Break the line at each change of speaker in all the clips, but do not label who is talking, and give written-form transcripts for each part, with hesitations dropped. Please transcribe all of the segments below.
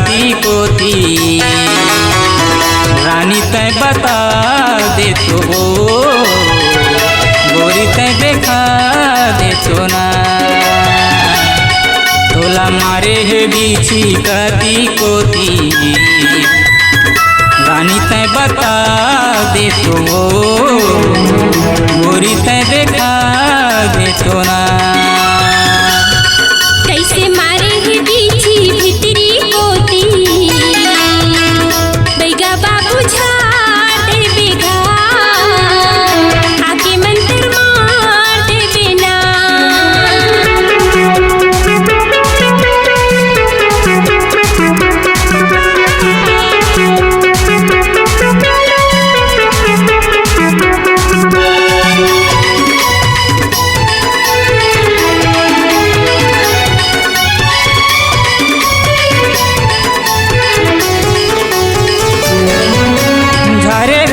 कती कोती रानी तय बता दे तो गोरी तय देखा दे तो ना तोला मारे है बीची कती कोती रानी तय बता दे तो गोरी तय देखा दे तो ना
कैसे मारे है बीची भितरी कोती बैगा बाबू झाड़ दे बेगा आके मंत्र मार दे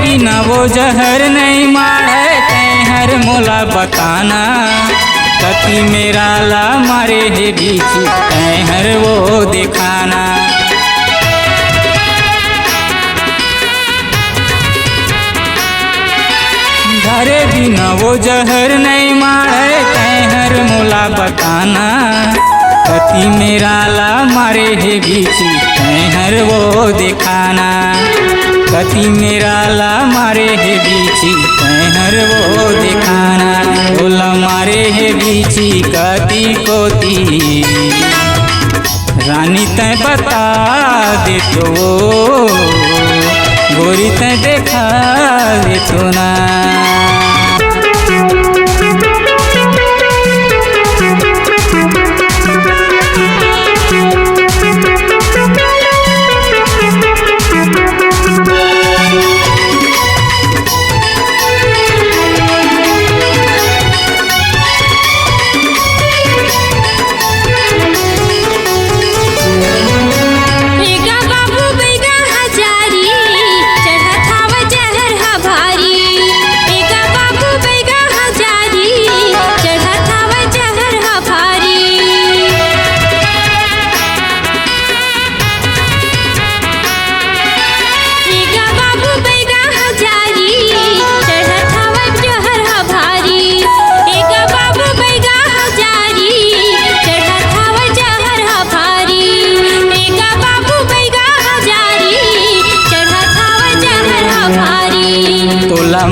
बिना
वो जहर नहीं मारे तैहर मोला बताना कति मेरा ला मारे है बीची तैहर वो दिखाना घरे बिना वो जहर नहीं मारे तैहर मोला बताना कति मेरा ला मारे है बीची तैहर वो दिखाना कति मेरा ला मारे है बीची तैहर वो दिखाना बोला मारे है बीची कति कोती रानी तय बता दे तो गोरी तय देखा दे तो ना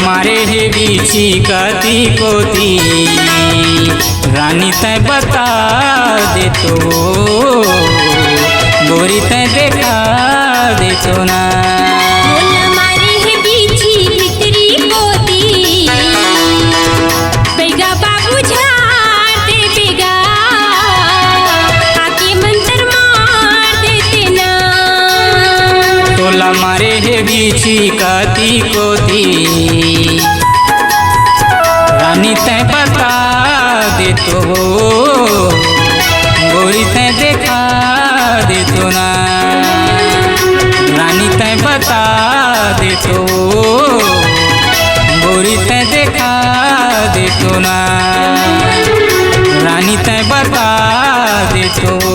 मारे है बीची कती कोती रानी तय बता दे तो गोरी तय देखा दे तो ना
मारे है बीची भितरी कोती बैगा बाबू झाड़ दे बेगा आके मंत्र मार देते ना
तोला मारे है बीची कती कोती रानी तय बता दे तो गोरी तय देखा दे तो ना रानी तय बता दे तो गोरी तय देखा दे तो ना रानी तय बता दे तो